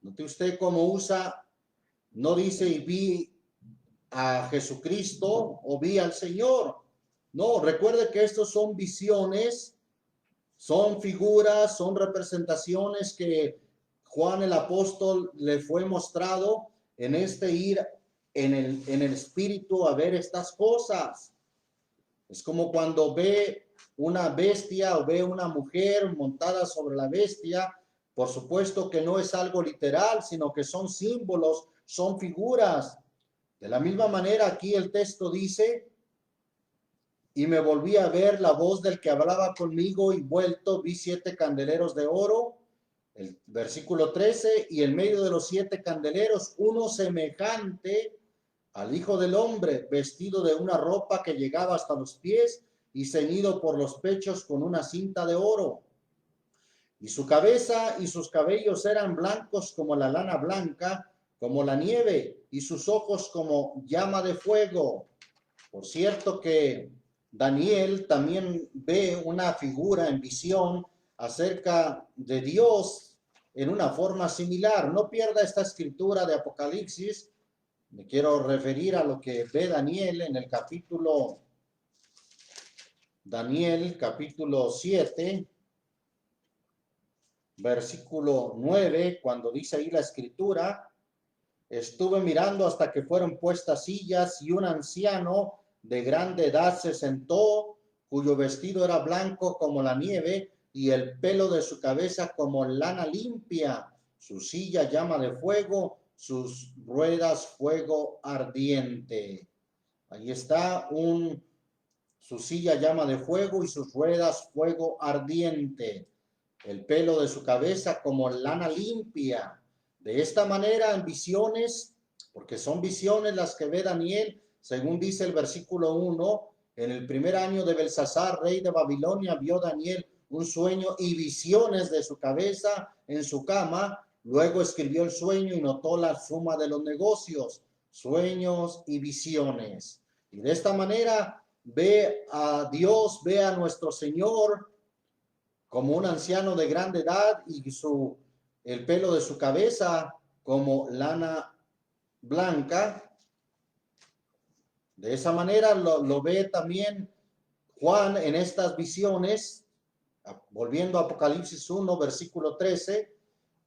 Note usted cómo usa, no dice y vi a Jesucristo o vi al Señor. No, recuerde que estos son visiones, son figuras, son representaciones que Juan el apóstol le fue mostrado en este ir en el espíritu a ver estas cosas. Es como cuando ve una bestia o ve una mujer montada sobre la bestia. Por supuesto que no es algo literal, sino que son símbolos, son figuras. De la misma manera, aquí el texto dice: y me volví a ver la voz del que hablaba conmigo, y vuelto vi 7 candeleros de oro. El versículo 13, y en medio de los 7 candeleros, uno semejante al Hijo del Hombre, vestido de una ropa que llegaba hasta los pies y ceñido por los pechos con una cinta de oro. Y su cabeza y sus cabellos eran blancos como la lana blanca, como la nieve, y sus ojos como llama de fuego. Por cierto que Daniel también ve una figura en visión acerca de Dios en una forma similar. No pierda esta escritura de Apocalipsis. Me quiero referir a lo que ve Daniel en el capítulo 7, versículo 9, cuando dice ahí la escritura: estuve mirando hasta que fueron puestas sillas, y un anciano de grande edad se sentó, cuyo vestido era blanco como la nieve, y el pelo de su cabeza como lana limpia. Su silla llama de fuego, sus ruedas fuego ardiente. Ahí está su silla llama de fuego y sus ruedas fuego ardiente. El pelo de su cabeza como lana limpia. De esta manera, en visiones, porque son visiones las que ve Daniel, según dice el versículo 1, en el primer año de Belsasar, rey de Babilonia, vio Daniel un sueño y visiones de su cabeza en su cama. Luego escribió el sueño y notó la suma de los negocios, sueños y visiones. Y de esta manera ve a Dios, ve a nuestro Señor como un anciano de grande edad, y el pelo de su cabeza como lana blanca. De esa manera lo ve también Juan en estas visiones, volviendo a Apocalipsis 1, versículo 13,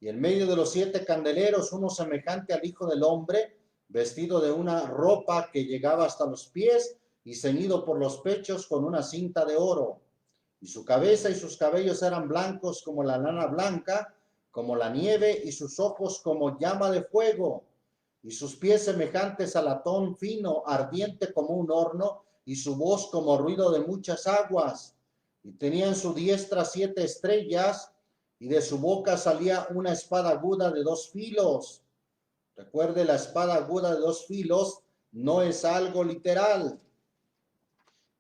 y en medio de los 7 candeleros, uno semejante al Hijo del Hombre, vestido de una ropa que llegaba hasta los pies y ceñido por los pechos con una cinta de oro. Y su cabeza y sus cabellos eran blancos como la lana blanca, como la nieve, y sus ojos como llama de fuego, y sus pies semejantes a latón fino, ardiente como un horno, y su voz como ruido de muchas aguas. Y tenía en su diestra 7 estrellas, y de su boca salía una espada aguda de 2 filos. Recuerde, la espada aguda de 2 filos no es algo literal.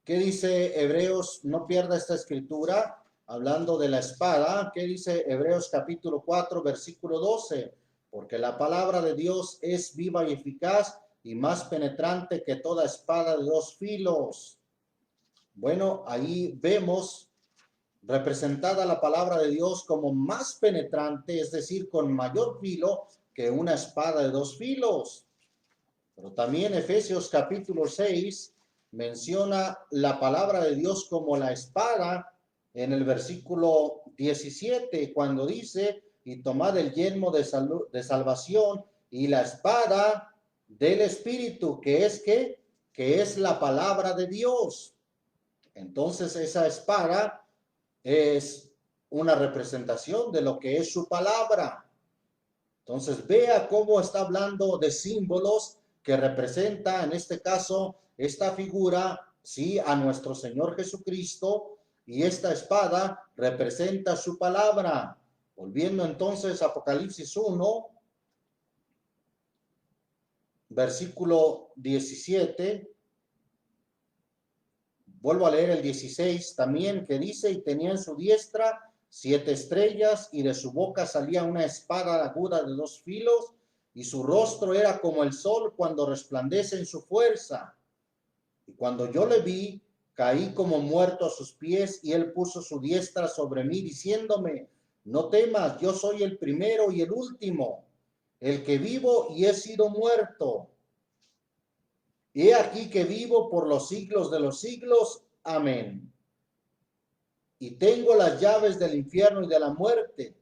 ¿Qué dice Hebreos? No pierda esta escritura, hablando de la espada. ¿Qué dice Hebreos capítulo 4, versículo 12? Porque la palabra de Dios es viva y eficaz y más penetrante que toda espada de 2 filos. Bueno, ahí vemos representada la palabra de Dios como más penetrante, es decir, con mayor filo que una espada de 2 filos. Pero también Efesios capítulo 6 menciona la palabra de Dios como la espada en el versículo 17, cuando dice: y tomad el yelmo de salvación y la espada del Espíritu, que es la palabra de Dios. Entonces esa espada es una representación de lo que es su palabra. Entonces vea cómo está hablando de símbolos que representa, en este caso, esta figura, sí, a nuestro Señor Jesucristo, y esta espada representa su palabra. Volviendo entonces a Apocalipsis 1, versículo 17, vuelvo a leer el 16 también, que dice: y tenía en su diestra 7 estrellas, y de su boca salía una espada aguda de 2 filos, y su rostro era como el sol cuando resplandece en su fuerza. Y cuando yo le vi, caí como muerto a sus pies, y él puso su diestra sobre mí, diciéndome: no temas, yo soy el primero y el último, el que vivo y he sido muerto. He aquí que vivo por los siglos de los siglos. Amén. Y tengo las llaves del infierno y de la muerte.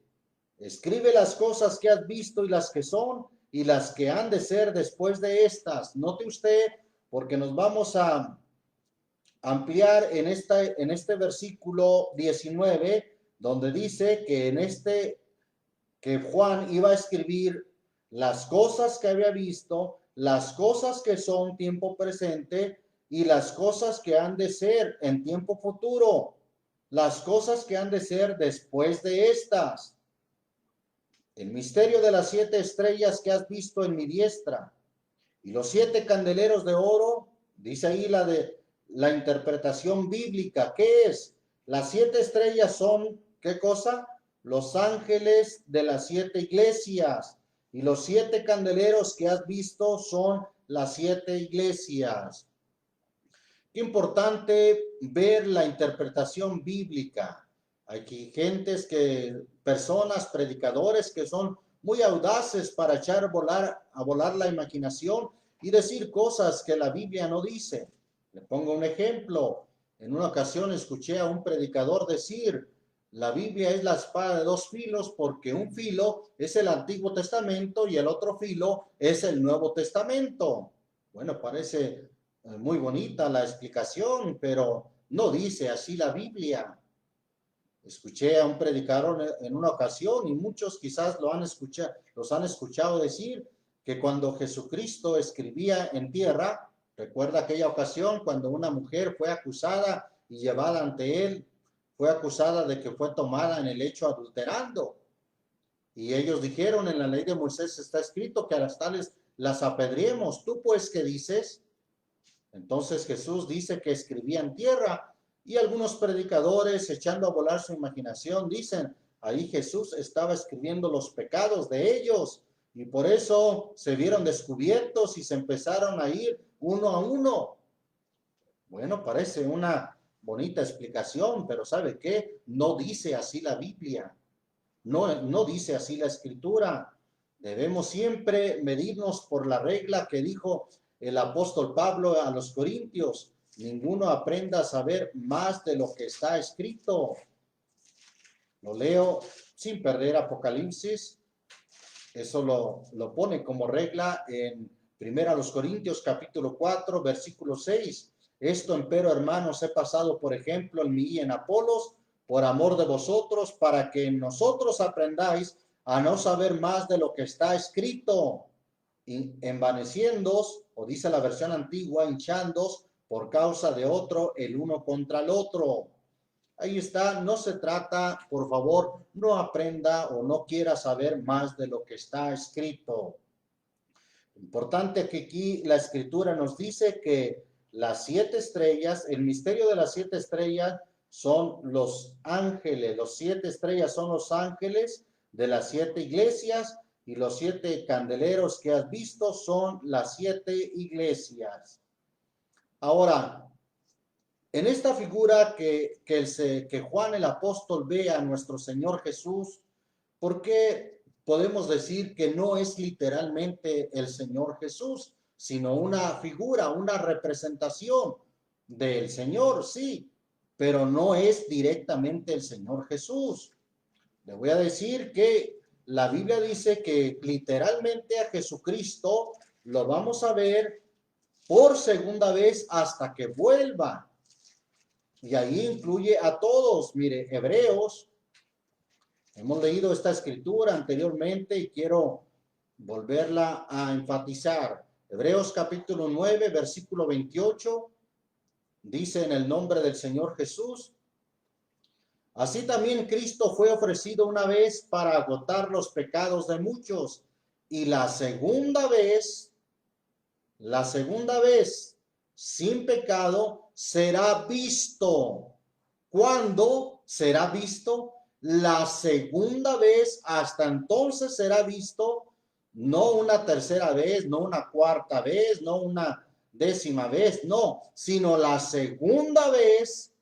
Escribe las cosas que has visto y las que son, y las que han de ser después de estas. Note usted, porque nos vamos a ampliar en este versículo 19, donde dice que Juan iba a escribir las cosas que había visto, las cosas que son tiempo presente y las cosas que han de ser en tiempo futuro, las cosas que han de ser después de estas. El misterio de las 7 estrellas que has visto en mi diestra y los 7 candeleros de oro, dice ahí la interpretación bíblica. ¿Qué es? Las 7 estrellas son, ¿qué cosa? Los ángeles de las 7 iglesias. Y los 7 candeleros que has visto son las 7 iglesias. Qué importante ver la interpretación bíblica. Hay personas, predicadores que son muy audaces para echar a volar la imaginación y decir cosas que la Biblia no dice. Le pongo un ejemplo. En una ocasión escuché a un predicador decir: la Biblia es la espada de dos filos, porque un filo es el Antiguo Testamento y el otro filo es el Nuevo Testamento. Bueno, parece muy bonita la explicación, pero no dice así la Biblia. Escuché a un predicador en una ocasión, y muchos quizás los han escuchado decir, que cuando Jesucristo escribía en tierra, recuerda aquella ocasión cuando una mujer fue acusada y llevada ante él, fue acusada de que fue tomada en el hecho adulterando. Y ellos dijeron: en la ley de Moisés está escrito que a las tales las apedreemos. ¿Tú pues qué dices? Entonces Jesús dice que escribía en tierra, y algunos predicadores, echando a volar su imaginación, dicen: ahí Jesús estaba escribiendo los pecados de ellos, y por eso se vieron descubiertos y se empezaron a ir uno a uno. Bueno, parece una bonita explicación, pero ¿sabe qué? No dice así la Biblia. No dice así la Escritura. Debemos siempre medirnos por la regla que dijo el apóstol Pablo a los Corintios: ninguno aprenda a saber más de lo que está escrito. Lo leo sin perder Apocalipsis. Eso lo pone como regla en 1 Corintios capítulo 4, versículo 6. Esto, empero, hermanos, he pasado por ejemplo en mí y en Apolos, por amor de vosotros, para que nosotros aprendáis a no saber más de lo que está escrito, envaneciéndoos, o dice la versión antigua, hinchándoos por causa de otro el uno contra el otro. Ahí está. No se trata, por favor, no aprenda o no quiera saber más de lo que está escrito. Importante que aquí la Escritura nos dice que las 7 estrellas, el misterio de las 7 estrellas son los ángeles. Los 7 estrellas son los ángeles de las 7 iglesias, y los 7 candeleros que has visto son las 7 iglesias. Ahora, en esta figura que Juan el apóstol ve a nuestro Señor Jesús, ¿por qué podemos decir que no es literalmente el Señor Jesús, sino una figura, una representación del Señor? Sí, pero no es directamente el Señor Jesús. Le voy a decir que la Biblia dice que literalmente a Jesucristo lo vamos a ver por segunda vez hasta que vuelva. Y ahí incluye a todos. Mire, Hebreos, hemos leído esta escritura anteriormente y quiero volverla a enfatizar. Hebreos capítulo 9, versículo 28, dice: en el nombre del Señor Jesús, así también Cristo fue ofrecido una vez para agotar los pecados de muchos, y la segunda vez, sin pecado, será visto. ¿Cuándo será visto? La segunda vez. Hasta entonces será visto, no una tercera vez, no una cuarta vez, no una 10ª vez, no, sino la segunda vez.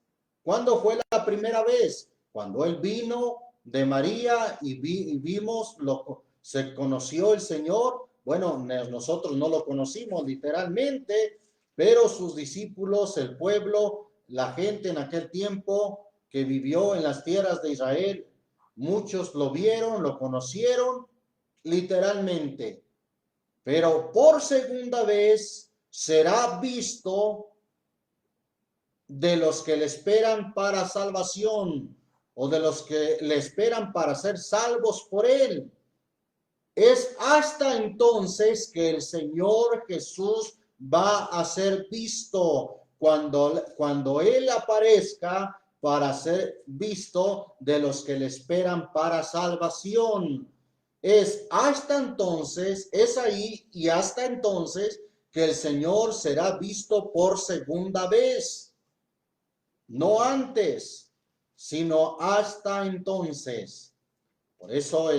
¿Cuándo fue la primera vez? Cuando Él vino de María y vimos, se conoció el Señor. Bueno, nosotros no lo conocimos literalmente, pero sus discípulos, el pueblo, la gente en aquel tiempo que vivió en las tierras de Israel, muchos lo vieron, lo conocieron literalmente. pero por segunda vez será visto de los que le esperan para salvación, o de los que le esperan para ser salvos por él. Es hasta entonces que el Señor Jesús va a ser visto, cuando Él aparezca para ser visto de los que le esperan para salvación. Es hasta entonces, es ahí y hasta entonces que el Señor será visto por segunda vez. No antes, sino hasta entonces. Por eso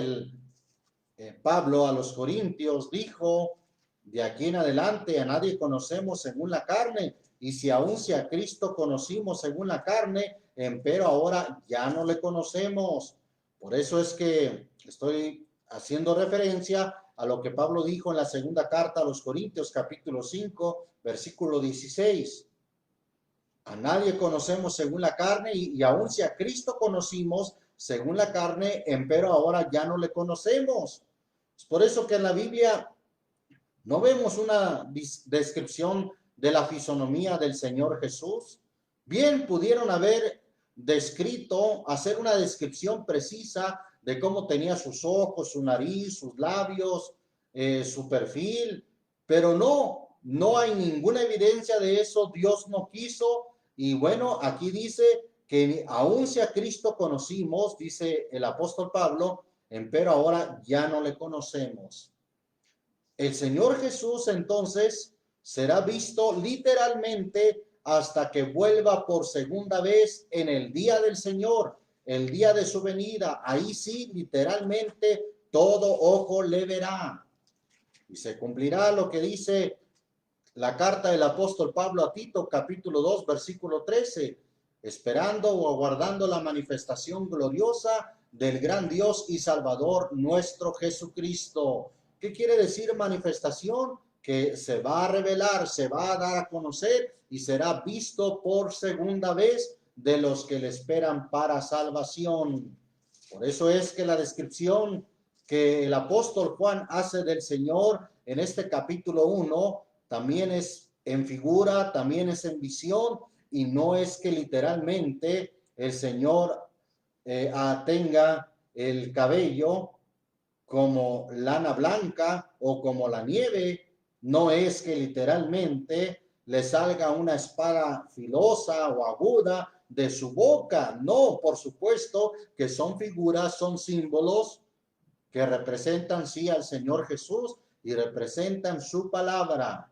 Pablo a los Corintios dijo: de aquí en adelante a nadie conocemos según la carne, y si aún si a Cristo conocimos según la carne, empero ahora ya no le conocemos. Por eso es que estoy haciendo referencia a lo que Pablo dijo en la segunda carta a los Corintios, capítulo 5, versículo 16. A nadie conocemos según la carne, y aun si a Cristo conocimos según la carne, empero ahora ya no le conocemos. Es por eso que en la Biblia no vemos una descripción de la fisonomía del Señor Jesús. Bien pudieron haber hacer una descripción precisa de cómo tenía sus ojos, su nariz, sus labios, su perfil, pero no hay ninguna evidencia de eso. Dios no quiso. Y bueno, aquí dice que aun si a Cristo conocimos, dice el apóstol Pablo, empero ahora ya no le conocemos. El Señor Jesús entonces será visto literalmente hasta que vuelva por segunda vez en el día del Señor, el día de su venida. Ahí sí, literalmente, todo ojo le verá. Y se cumplirá lo que dice la carta del apóstol Pablo a Tito, capítulo 2, versículo 13, esperando o aguardando la manifestación gloriosa del gran Dios y Salvador nuestro Jesucristo. ¿Qué quiere decir manifestación? Que se va a revelar, se va a dar a conocer y será visto por segunda vez de los que le esperan para salvación. Por eso es que la descripción que el apóstol Juan hace del Señor en este capítulo 1 también es en figura, también es en visión, y no es que literalmente el Señor tenga el cabello como lana blanca o como la nieve. No es que literalmente le salga una espada filosa o aguda de su boca. No, por supuesto que son figuras, son símbolos que representan sí al Señor Jesús y representan su palabra.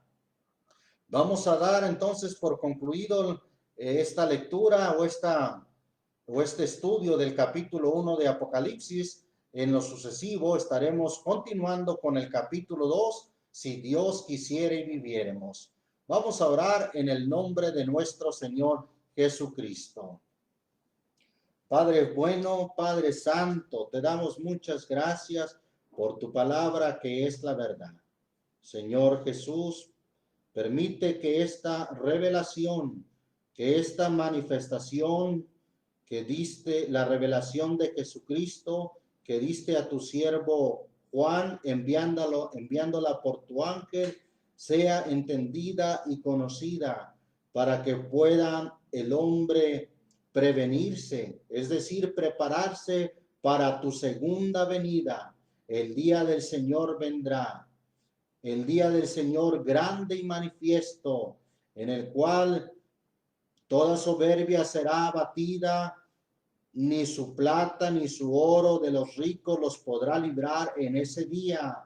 Vamos a dar entonces por concluido esta lectura o este estudio del capítulo 1 de Apocalipsis. En lo sucesivo estaremos continuando con el capítulo 2, si Dios quisiera y viviéramos. Vamos a orar en el nombre de nuestro Señor Jesucristo. Padre bueno, Padre santo, te damos muchas gracias por tu palabra que es la verdad. Señor Jesús, permite que esta revelación, que esta manifestación que diste, la revelación de Jesucristo, que diste a tu siervo Juan, enviándola por tu ángel, sea entendida y conocida, para que pueda el hombre prevenirse, es decir, prepararse para tu segunda venida. El día del Señor vendrá. El día del Señor grande y manifiesto, en el cual toda soberbia será abatida, ni su plata ni su oro de los ricos los podrá librar en ese día.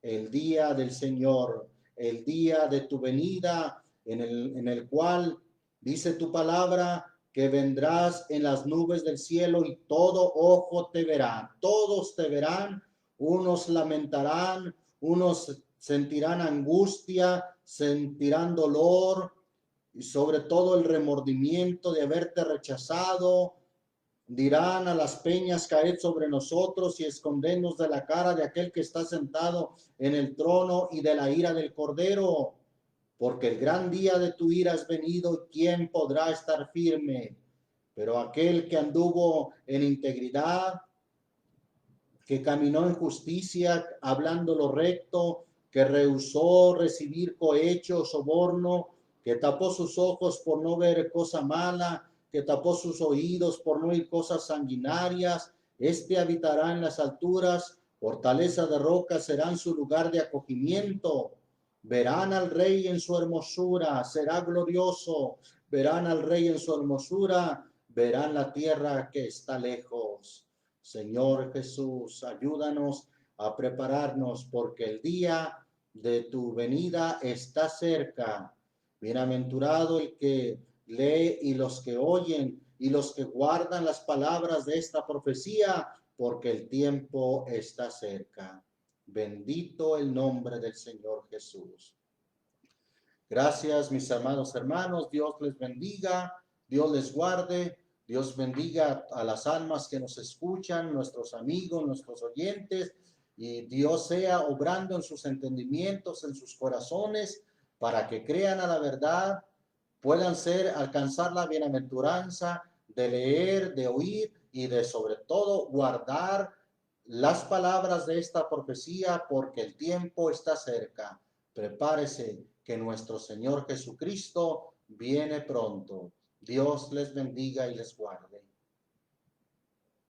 El día del Señor, el día de tu venida, en el cual dice tu palabra que vendrás en las nubes del cielo y todo ojo te verá, todos te verán, unos lamentarán, unos sentirán angustia, sentirán dolor y sobre todo el remordimiento de haberte rechazado. Dirán a las peñas, caed sobre nosotros y escondernos de la cara de aquel que está sentado en el trono y de la ira del Cordero, porque el gran día de tu ira es venido, ¿quién podrá estar firme? Pero aquel que anduvo en integridad, que caminó en justicia, hablando lo recto, que rehusó recibir cohecho, soborno, que tapó sus ojos por no ver cosa mala, que tapó sus oídos por no oír cosas sanguinarias. Este habitará en las alturas, fortaleza de roca será en su lugar de acogimiento. Verán al rey en su hermosura, será glorioso. Verán al rey en su hermosura, verán la tierra que está lejos. Señor Jesús, ayúdanos a prepararnos porque el día de tu venida está cerca. Bienaventurado el que lee y los que oyen y los que guardan las palabras de esta profecía, porque el tiempo está cerca. Bendito el nombre del Señor Jesús. Gracias, mis amados hermanos. Dios les bendiga, Dios les guarde, Dios bendiga a las almas que nos escuchan, nuestros amigos, nuestros oyentes, y Dios sea obrando en sus entendimientos, en sus corazones, para que crean a la verdad, puedan alcanzar la bienaventuranza de leer, de oír y de sobre todo guardar las palabras de esta profecía, porque el tiempo está cerca. Prepárese, que nuestro Señor Jesucristo viene pronto. Dios les bendiga y les guarde.